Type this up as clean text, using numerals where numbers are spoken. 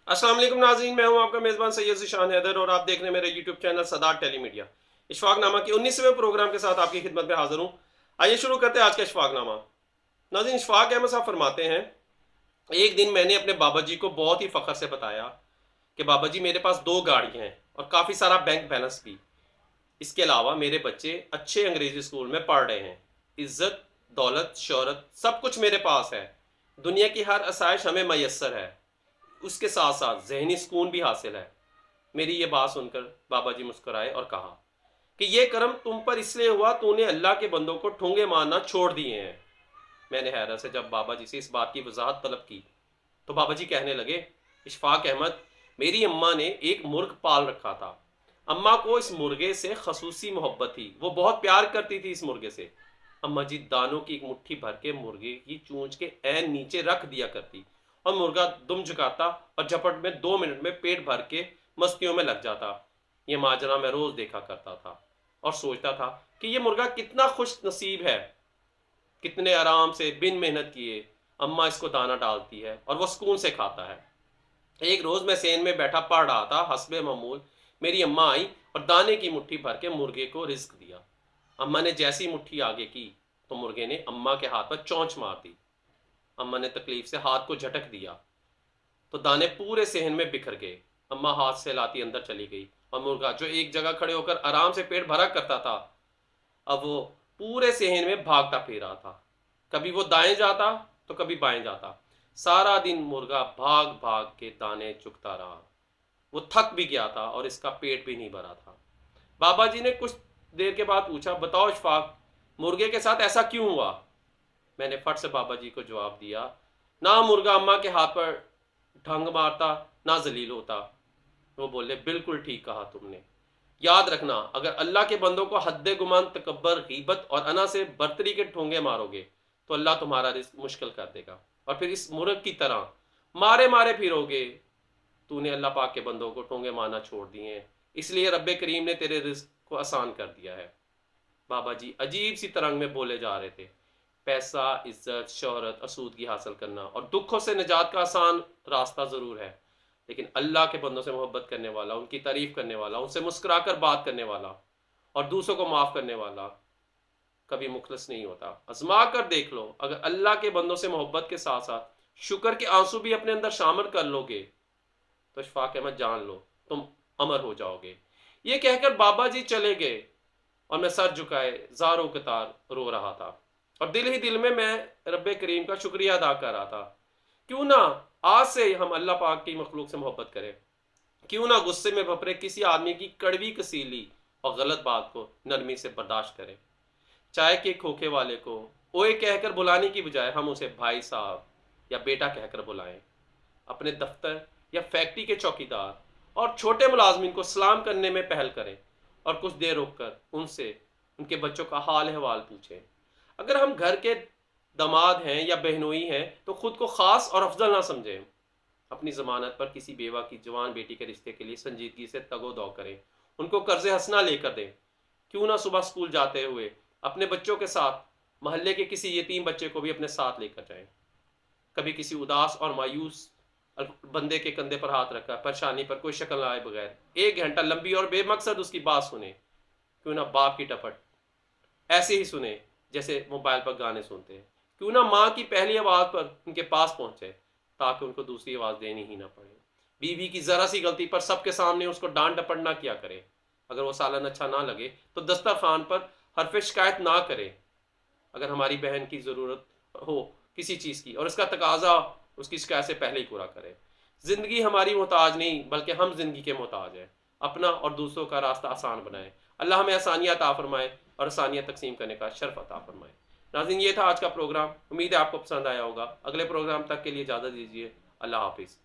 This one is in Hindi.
अस्सलाम वालेकुम नाज़रीन, मैं हूं आपका मेज़बान सैयद ज़ीशान हैदर और आप देख रहे हैं मेरे यूट्यूब चैनल सदात टेलीमीडिया। इशफाकनामा के 19वें प्रोग्राम के साथ आपकी खिदमत में हाजिर हूं। आइए शुरू करते हैं आज का इशफाकनामा। नाज़रीन, इशफाक अहमद साहब फरमाते हैं, एक दिन मैंने अपने बाबा जी को बहुत ही फ़ख्र से बताया कि बाबा जी, मेरे पास 2 गाड़ियां हैं और काफ़ी सारा बैंक बैलेंस भी। इसके अलावा मेरे बच्चे अच्छे अंग्रेजी स्कूल में पढ़ रहे हैं। इज्जत, दौलत, शोहरत सब कुछ मेरे पास है। दुनिया की हर आसाइश हमें मैसर है। उसके साथ साथ जहनी सुकून भी हासिल है। मेरी ये बात सुनकर बाबा जी मुस्कुराए और कहा कि ये करम तुम पर इसलिए हुआ, तूने अल्लाह के बंदों को ठूंगे मारना छोड़ दिए हैं। मैंने हैरत से जब बाबा जी से इस बात की वजाहत तलब की तो बाबा जी कहने लगे, इशफाक अहमद, मेरी अम्मा ने एक मुर्ग पाल रखा था। अम्मा को इस मुर्गे से खसूसी मोहब्बत थी, वो बहुत प्यार करती थी इस मुर्गे से। अम्मा जी दानों की एक मुट्ठी भर के मुर्गे की चूंच के ऐन नीचे रख दिया करती और मुर्गा दुम झुकाता और झपट में 2 मिनट में पेट भर के मस्तियों में लग जाता। ये माजरा मैं रोज देखा करता था और सोचता था कि ये मुर्गा कितना खुश नसीब है, कितने आराम से बिन मेहनत किए अम्मा इसको दाना डालती है और वो सुकून से खाता है। एक रोज मैं सेन में बैठा पढ़ रहा था, हस्बे मामूल मेरी अम्मा आई और दाने की मुट्ठी भर के मुर्गे को रिस्क दिया। अम्मा ने जैसी मुट्ठी आगे की तो मुर्गे ने अम्मा के हाथ पर चोंच मार दी। अम्मा ने तकलीफ से हाथ को झटक दिया तो दाने पूरे सेहन में बिखर गए। अम्मा हाथ से लाती अंदर चली गई और मुर्गा, जो एक जगह खड़े होकर आराम से पेट भरा करता था, अब वो पूरे सेहन में भागता फिर रहा था। कभी वो दाएं जाता तो कभी बाएं जाता। सारा दिन मुर्गा भाग भाग के दाने चुगता रहा। वो थक भी गया था और इसका पेट भी नहीं भरा था। बाबा जी ने कुछ देर के बाद पूछा, बताओ इशफाक, मुर्गे के साथ ऐसा क्यों हुआ? मैंने फट से बाबा जी को जवाब दिया, ना मुर्गा अम्मा के हाथ पर ढंग मारता, ना जलील होता। वो बोले, बिल्कुल ठीक कहा तुमने। याद रखना, अगर अल्लाह के बंदों को हद्दे गुमान, तकब्बर, गीबत और अना से बर्तरी के ठोंगे मारोगे तो अल्लाह तुम्हारा रिस्क मुश्किल कर देगा और फिर इस मुर्ग की तरह मारे मारे फिरोगे। तूने अल्लाह पाक के बंदों को ठोंगे मारना छोड़ दिए हैं, इसलिए रब्बे करीम ने तेरे रिस्क को आसान कर दिया है। बाबा जी अजीब सी तरंग में बोले जा रहे थे। पैसा, इज्जत, शोहरत, आसूदगी हासिल करना और दुखों से निजात का आसान रास्ता ज़रूर है, लेकिन अल्लाह के बंदों से मोहब्बत करने वाला, उनकी तारीफ करने वाला, उनसे मुस्कुराकर बात करने वाला और दूसरों को माफ़ करने वाला कभी मुखलस नहीं होता। आजमा कर देख लो, अगर अल्लाह के बंदों से मोहब्बत के साथ साथ शुक्र के आंसू भी अपने अंदर शामिल कर लोगे तो इशफाक अहमद, जान लो, तुम अमर हो जाओगे। ये कहकर बाबा जी चले गए और मैं सर झुकाए ज़ारों कतार रो रहा था और दिल ही दिल में मैं रब्बे करीम का शुक्रिया अदा कर रहा था। क्यों ना आज से हम अल्लाह पाक की मखलूक से मोहब्बत करें। क्यों ना गुस्से में भपरे किसी आदमी की कड़वी कसीली और गलत बात को नरमी से बर्दाश्त करें। चाय के खोखे वाले को ओए कहकर बुलाने की बजाय हम उसे भाई साहब या बेटा कहकर बुलाएं। अपने दफ्तर या फैक्ट्री के चौकीदार और छोटे मुलाजमीन को सलाम करने में पहल करें और कुछ देर रोककर उनसे उनके बच्चों का हाल अहवाल पूछें। अगर हम घर के दामाद हैं या बहनोई हैं तो खुद को खास और अफजल ना समझें। अपनी जमानत पर किसी बेवा की जवान बेटी के रिश्ते के लिए संजीदगी से तगो दो करें, उनको कर्ज हंसना लेकर दें। क्यों ना सुबह स्कूल जाते हुए अपने बच्चों के साथ मोहल्ले के किसी यतीम बच्चे को भी अपने साथ लेकर जाएं। कभी किसी उदास और मायूस बंदे के कंधे पर हाथ रखा, परेशानी पर कोई शक्ल आए बगैर 1 घंटा लंबी और बेमकसद उसकी बात सुने। क्यों ना बाप की टपट ऐसे ही सुने जैसे मोबाइल पर गाने सुनते हैं। क्यों ना माँ की पहली आवाज़ पर उनके पास पहुंचे ताकि उनको दूसरी आवाज़ देनी ही ना पड़े। बीवी की ज़रा सी गलती पर सबके सामने उसको डांट डपट ना किया करे। अगर वो सालन अच्छा ना लगे तो दस्तरखान पर हरफ शिकायत ना करे। अगर हमारी बहन की ज़रूरत हो किसी चीज़ की और इसका तकाजा उसकी शिकायत से पहले ही पूरा करें। ज़िंदगी हमारी मोहताज नहीं बल्कि हम ज़िंदगी के मोहताज हैं। अपना और दूसरों का रास्ता आसान बनाएं। अल्लाह हमें आसानियाँ अता फरमाए और आसानियाँ तकसीम करने का शर्फ अता फरमाए। नाज़रीन, ये था आज का प्रोग्राम। उम्मीद है आपको पसंद आया होगा। अगले प्रोग्राम तक के लिए इजाज़त दीजिए। अल्लाह हाफिज़।